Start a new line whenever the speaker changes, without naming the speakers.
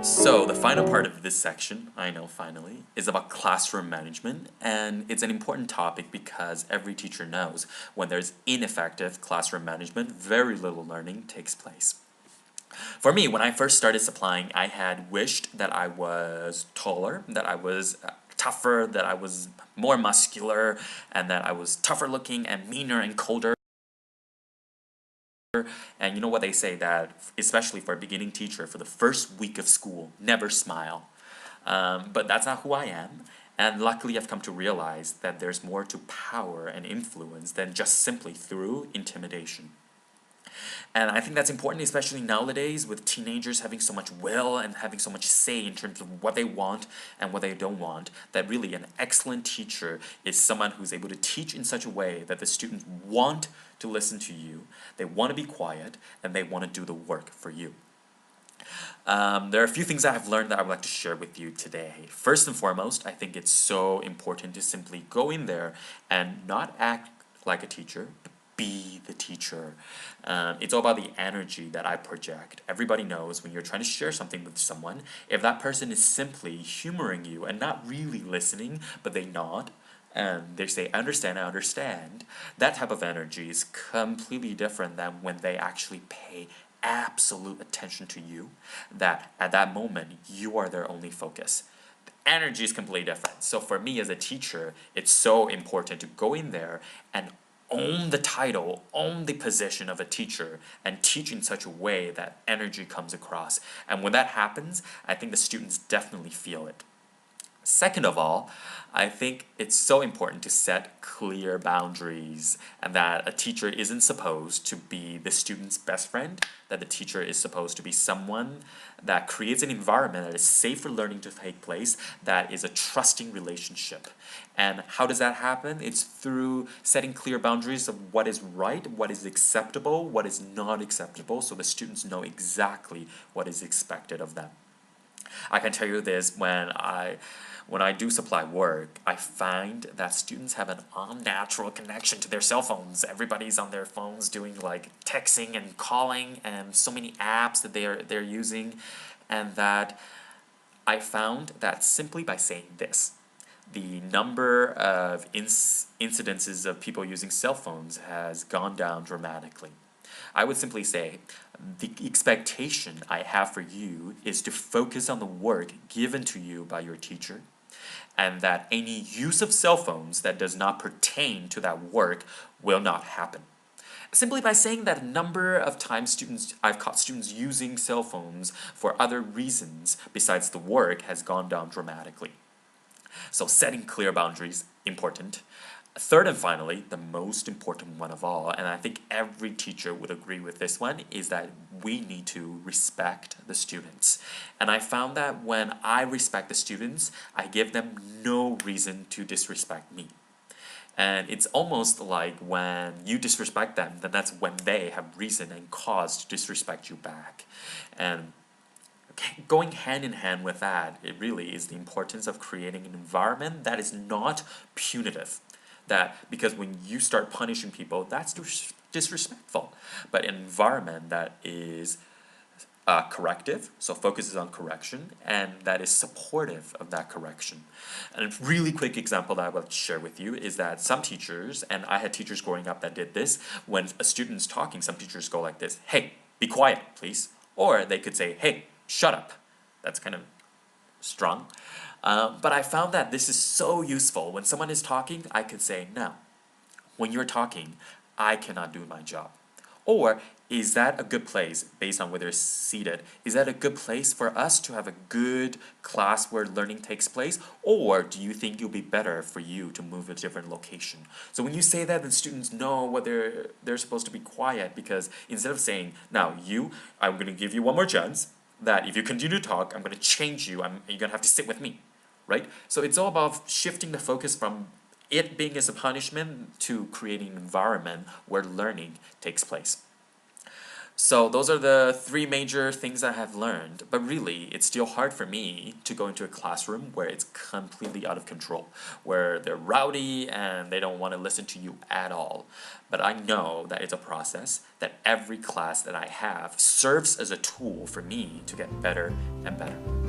So the final part of this section, I know finally, is about classroom management, and it's an important topic because every teacher knows when there's ineffective classroom management, very little learning takes place. For me, when I first started supplying, I had wished that I was taller, that I was tougher, that I was more muscular, and that I was tougher looking and meaner and colder. And you know what they say, that especially for a beginning teacher, for the first week of school, never smile. But that's not who I am. And luckily, I've come to realize that there's more to power and influence than just simply through intimidation. And I think that's important, especially nowadays with teenagers having so much will and having so much say in terms of what they want and what they don't want, that really an excellent teacher is someone who's able to teach in such a way that the students want to listen to you, they want to be quiet, and they want to do the work for you. There are a few things that I've learned that I would like to share with you today. First and foremost, I think it's so important to simply go in there and not act like a teacher, but be the teacher. It's all about the energy that I project. Everybody knows when you're trying to share something with someone, if that person is simply humoring you and not really listening, but they nod, and they say, I understand, that type of energy is completely different than when they actually pay absolute attention to you, that at that moment, you are their only focus. The energy is completely different. So for me as a teacher, it's so important to go in there and own the title, own the position of a teacher, and teach in such a way that energy comes across. And when that happens, I think the students definitely feel it. Second of all, I think it's so important to set clear boundaries, and that a teacher isn't supposed to be the student's best friend, that the teacher is supposed to be someone that creates an environment that is safe for learning to take place, that is a trusting relationship. And how does that happen? It's through setting clear boundaries of what is right, what is acceptable, what is not acceptable, so the students know exactly what is expected of them. I can tell you this, when I do supply work, I find that students have an unnatural connection to their cell phones. Everybody's on their phones doing like texting and calling and so many apps that they're using, and that I found that simply by saying this, the number of incidences of people using cell phones has gone down dramatically. I would simply say the expectation I have for you is to focus on the work given to you by your teacher, and that any use of cell phones that does not pertain to that work will not happen. Simply by saying that a number of times I've caught students using cell phones for other reasons besides the work has gone down dramatically. So setting clear boundaries, important. Third and finally, the most important one of all, and I think every teacher would agree with this one, is that we need to respect the students. And I found that when I respect the students, I give them no reason to disrespect me. And it's almost like when you disrespect them, then that's when they have reason and cause to disrespect you back. And going hand in hand with that, it really is the importance of creating an environment that is not punitive. That because when you start punishing people, that's disrespectful. But an environment that is corrective, so focuses on correction, and that is supportive of that correction. And a really quick example that I would share with you is that some teachers, and I had teachers growing up that did this, when a student's talking, some teachers go like this, "Hey, be quiet, please." Or they could say, "Hey, shut up." That's kind of strong. But I found that this is so useful. When someone is talking, I could say, "No, when you're talking, I cannot do my job." Or, is that a good place, based on where they're seated, is that a good place for us to have a good class where learning takes place? Or do you think it'll be better for you to move a different location? So when you say that, then students know whether they're supposed to be quiet, because instead of saying, "Now I'm going to give you one more chance, that if you continue to talk, I'm going to change you, you're going to have to sit with me." Right? So it's all about shifting the focus from it being as a punishment to creating an environment where learning takes place. So those are the three major things I have learned. But really, it's still hard for me to go into a classroom where it's completely out of control, where they're rowdy and they don't want to listen to you at all. But I know that it's a process, that every class that I have serves as a tool for me to get better and better.